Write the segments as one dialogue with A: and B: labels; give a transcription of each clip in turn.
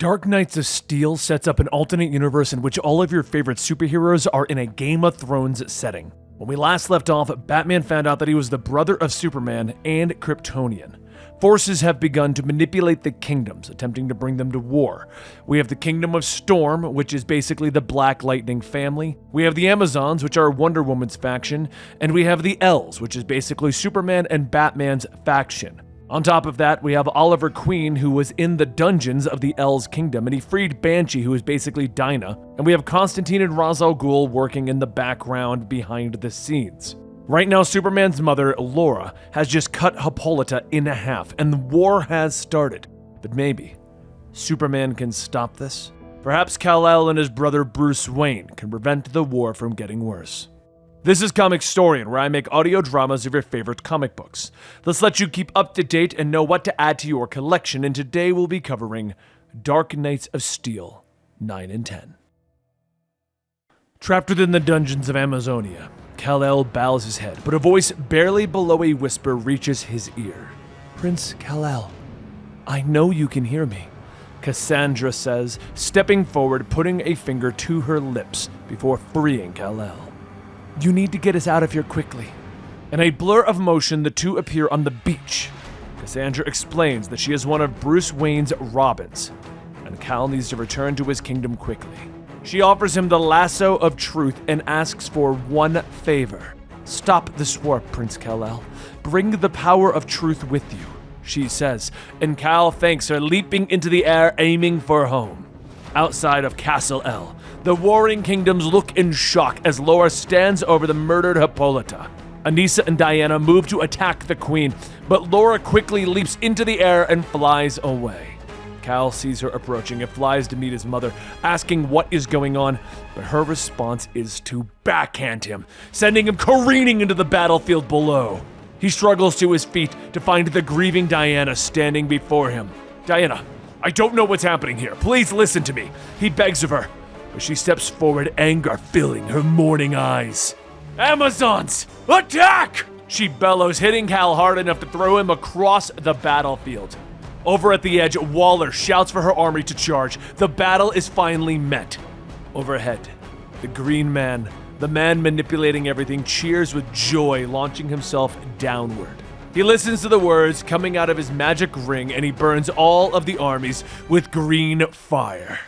A: Dark Knights of Steel sets up an alternate universe in which all of your favorite superheroes are in a Game of Thrones setting. When we last left off, Batman found out that he was the brother of Superman and Kryptonian. Forces have begun to manipulate the kingdoms, attempting to bring them to war. We have the Kingdom of Storm, which is basically the Black Lightning family. We have the Amazons, which are Wonder Woman's faction. And we have the Elves, which is basically Superman and Batman's faction. On top of that, we have Oliver Queen, who was in the dungeons of the Elves Kingdom, and he freed Banshee, who is basically Dinah. And we have Constantine and Ra's al Ghul working in the background behind the scenes. Right now, Superman's mother, Laura, has just cut Hippolyta in half, and the war has started. But maybe Superman can stop this? Perhaps Kal-El and his brother Bruce Wayne can prevent the war from getting worse. This is Comicstorian, where I make audio dramas of your favorite comic books. This lets you keep up to date and know what to add to your collection, and today we'll be covering Dark Knights of Steel 9 and 10. Trapped within the dungeons of Amazonia, Kal-El bows his head, but a voice barely below a whisper reaches his ear. "Prince Kal-El, I know you can hear me," Cassandra says, stepping forward, putting a finger to her lips before freeing Kal-El. "You need to get us out of here quickly." In a blur of motion, the two appear on the beach. Cassandra explains that she is one of Bruce Wayne's Robins, and Kal needs to return to his kingdom quickly. She offers him the lasso of truth and asks for one favor. "Stop this war, Prince Kal-El. Bring the power of truth with you," she says, and Kal thanks her, leaping into the air, aiming for home. Outside of Castle El, the warring kingdoms look in shock as Laura stands over the murdered Hippolyta. Anissa and Diana move to attack the queen, but Laura quickly leaps into the air and flies away. Kal sees her approaching and flies to meet his mother, asking what is going on, but her response is to backhand him, sending him careening into the battlefield below. He struggles to his feet to find the grieving Diana standing before him. "Diana, I don't know what's happening here. Please listen to me," he begs of her, but she steps forward, anger filling her mourning eyes. "Amazons, attack!" she bellows, hitting Kal hard enough to throw him across the battlefield. Over at the edge, Waller shouts for her army to charge. The battle is finally met. Overhead, the Green Man, the man manipulating everything, cheers with joy, launching himself downward. He listens to the words coming out of his magic ring, and he burns all of the armies with green fire.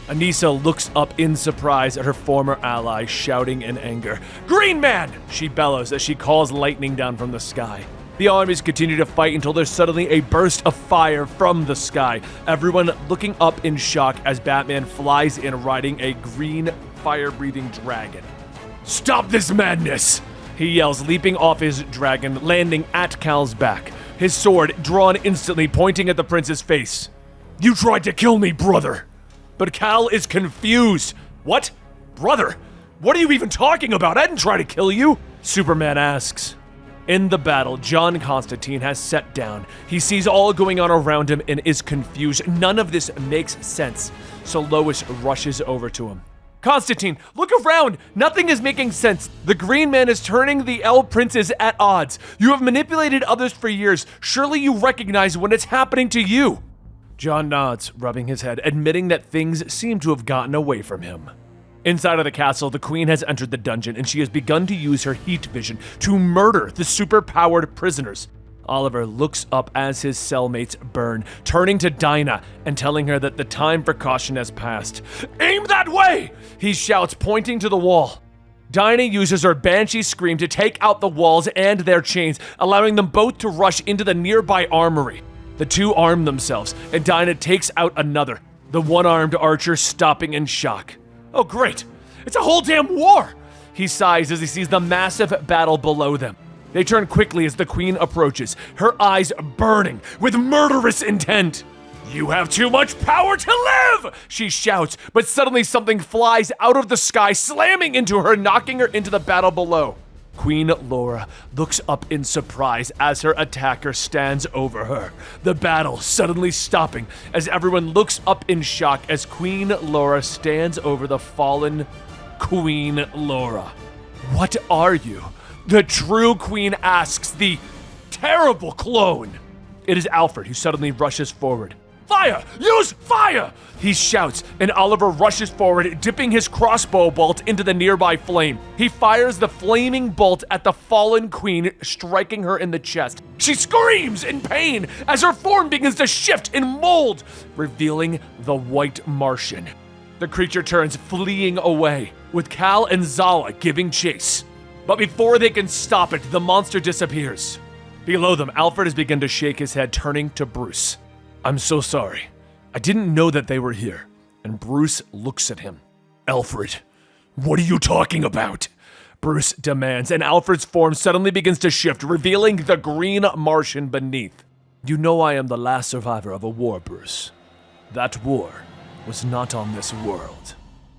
A: Anissa looks up in surprise at her former ally, shouting in anger. "Green Man!" she bellows as she calls lightning down from the sky. The armies continue to fight until there's suddenly a burst of fire from the sky, everyone looking up in shock as Batman flies in riding a green, fire-breathing dragon. "Stop this madness!" he yells, leaping off his dragon, landing at Kal's back, his sword drawn instantly, pointing at the prince's face. "You tried to kill me, brother!" But Kal is confused. "What? Brother? What are you even talking about? I didn't try to kill you!" Superman asks. In the battle, John Constantine has sat down. He sees all going on around him and is confused. None of this makes sense, so Lois rushes over to him. "Constantine, look around! Nothing is making sense. The Green Man is turning the Elf Princes at odds. You have manipulated others for years. Surely you recognize when it's happening to you." John nods, rubbing his head, admitting that things seem to have gotten away from him. Inside of the castle, the queen has entered the dungeon, and she has begun to use her heat vision to murder the super-powered prisoners. Oliver looks up as his cellmates burn, turning to Dinah and telling her that the time for caution has passed. "Aim that way!" he shouts, pointing to the wall. Dinah uses her Banshee scream to take out the walls and their chains, allowing them both to rush into the nearby armory. The two arm themselves, and Dinah takes out another, the one-armed archer stopping in shock. "Oh great, it's a whole damn war!" he sighs as he sees the massive battle below them. They turn quickly as the queen approaches, her eyes burning with murderous intent. "You have too much power to live!" she shouts, but suddenly something flies out of the sky, slamming into her, knocking her into the battle below. Queen Laura looks up in surprise as her attacker stands over her, the battle suddenly stopping as everyone looks up in shock as Queen Laura stands over the fallen Queen Laura. "What are you?" the true queen asks the terrible clone. It is Alfred who suddenly rushes forward. Fire! Use fire! He shouts, and Oliver rushes forward, dipping his crossbow bolt into the nearby flame. He fires the flaming bolt at the fallen queen, striking her in the chest. She screams in pain as her form begins to shift and mold, revealing the White Martian. The creature turns, fleeing away, with Cal and Zala giving chase. But before they can stop it, the monster disappears. Below them, Alfred has begun to shake his head, turning to Bruce. I'm so sorry. I didn't know that they were here. And Bruce looks at him. Alfred, what are you talking about? Bruce demands, and Alfred's form suddenly begins to shift, revealing the green Martian beneath. You know I am the last survivor of a war, Bruce. That war was not on this world.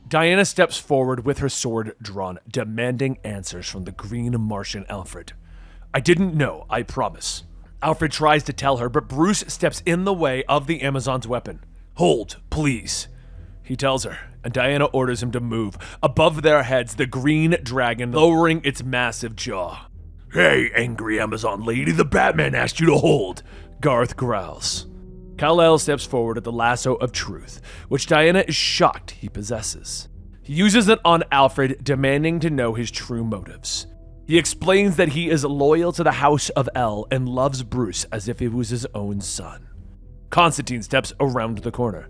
A: Diana steps forward with her sword drawn, demanding answers from the green Martian Alfred. I didn't know, I promise. Alfred tries to tell her, but Bruce steps in the way of the Amazon's weapon. Hold, please. He tells her, and Diana orders him to move. Above their heads, the green dragon lowering its massive jaw. Hey, angry Amazon lady, the Batman asked you to hold. Garth growls. Kal-El steps forward at the lasso of truth, which Diana is shocked he possesses. He uses it on Alfred, demanding to know his true motives. He explains that he is loyal to the House of El and loves Bruce as if he was his own son. Constantine steps around the corner.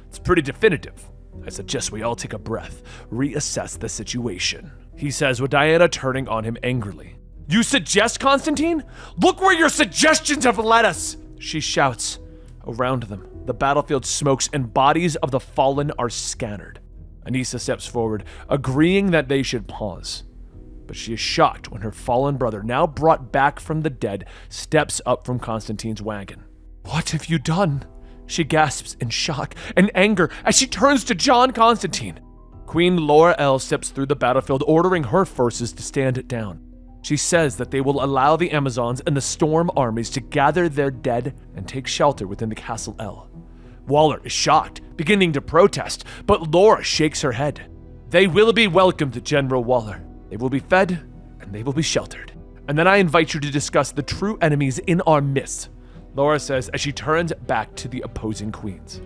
A: It's pretty definitive. I suggest we all take a breath, reassess the situation, he says, with Diana turning on him angrily. You suggest, Constantine? Look where your suggestions have led us, she shouts. Around them, the battlefield smokes and bodies of the fallen are scattered. Anissa steps forward, agreeing that they should pause. But she is shocked when her fallen brother, now brought back from the dead, steps up from Constantine's wagon. What have you done? She gasps in shock and anger as she turns to John Constantine. Queen Laura-El steps through the battlefield, ordering her forces to stand down. She says that they will allow the Amazons and the Storm armies to gather their dead and take shelter within the Castle El. Waller is shocked, beginning to protest, but Laura shakes her head. They will be welcomed, General Waller. They will be fed, and they will be sheltered. And then I invite you to discuss the true enemies in our midst, Laura says as she turns back to the opposing queens.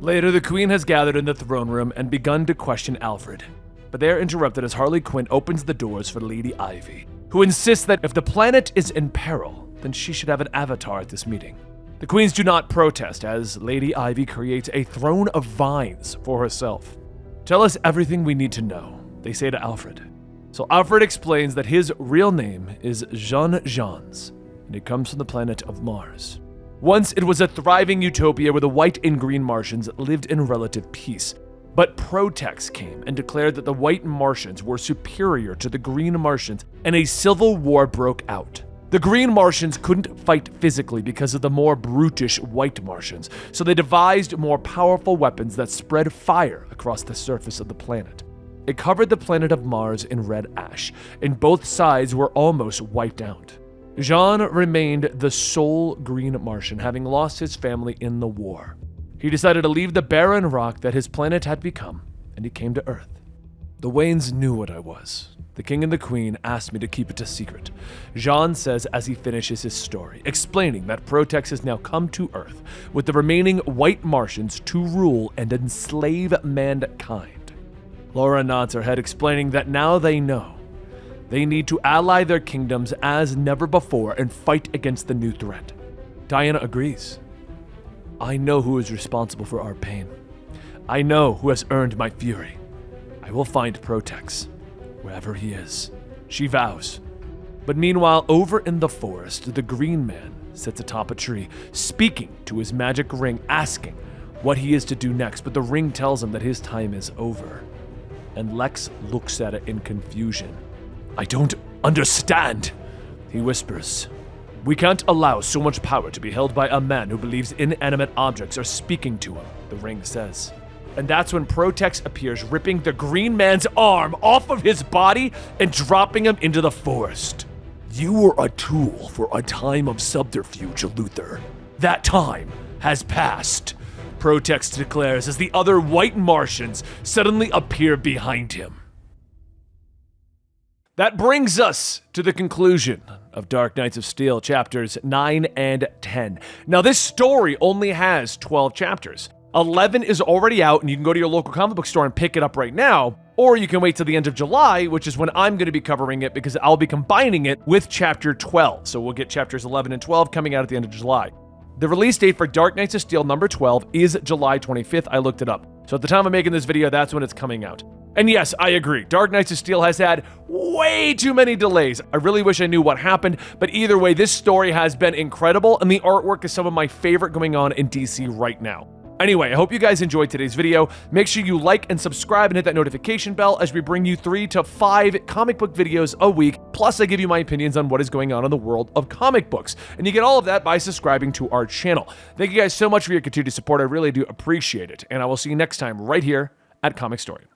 A: Later, the queen has gathered in the throne room and begun to question Alfred. But they are interrupted as Harley Quinn opens the doors for Lady Ivy, who insists that if the planet is in peril, then she should have an avatar at this meeting. The queens do not protest as Lady Ivy creates a throne of vines for herself. Tell us everything we need to know, they say to Alfred. So Alfred explains that his real name is Jean Jans, and it comes from the planet of Mars. Once it was a thriving utopia where the white and green Martians lived in relative peace. But Protex came and declared that the white Martians were superior to the green Martians, and a civil war broke out. The green Martians couldn't fight physically because of the more brutish white Martians, so they devised more powerful weapons that spread fire across the surface of the planet. It covered the planet of Mars in red ash, and both sides were almost wiped out. Jean remained the sole green Martian, having lost his family in the war. He decided to leave the barren rock that his planet had become, and he came to Earth. The Waynes knew what I was. The king and the queen asked me to keep it a secret, Jean says as he finishes his story, explaining that Protex has now come to Earth with the remaining white Martians to rule and enslave mankind. Laura nods her head, explaining that now they know. They need to ally their kingdoms as never before and fight against the new threat. Diana agrees. I know who is responsible for our pain. I know who has earned my fury. I will find Protex, wherever he is, she vows. But meanwhile, over in the forest, the Green Man sits atop a tree, speaking to his magic ring, asking what he is to do next, but the ring tells him that his time is over. And Lex looks at it in confusion. I don't understand, he whispers. We can't allow so much power to be held by a man who believes inanimate objects are speaking to him, the ring says. And that's when Protex appears, ripping the Green Man's arm off of his body and dropping him into the forest. You were a tool for a time of subterfuge, Luther. That time has passed, Protex declares as the other white Martians suddenly appear behind him. That brings us to the conclusion of Dark Knights of Steel chapters 9 and 10. Now, this story only has 12 chapters. 11 is already out, and you can go to your local comic book store and pick it up right now, or you can wait till the end of July, which is when I'm going to be covering it because I'll be combining it with chapter 12. So we'll get chapters 11 and 12 coming out at the end of July. The release date for Dark Knights of Steel number 12 is July 25th. I looked it up. So at the time of making this video, that's when it's coming out. And yes, I agree. Dark Knights of Steel has had way too many delays. I really wish I knew what happened, but either way, this story has been incredible, and the artwork is some of my favorite going on in DC right now. Anyway, I hope you guys enjoyed today's video. Make sure you like and subscribe and hit that notification bell as we bring you 3 to 5 comic book videos a week. Plus, I give you my opinions on what is going on in the world of comic books. And you get all of that by subscribing to our channel. Thank you guys so much for your continued support. I really do appreciate it. And I will see you next time right here at Comicstorian.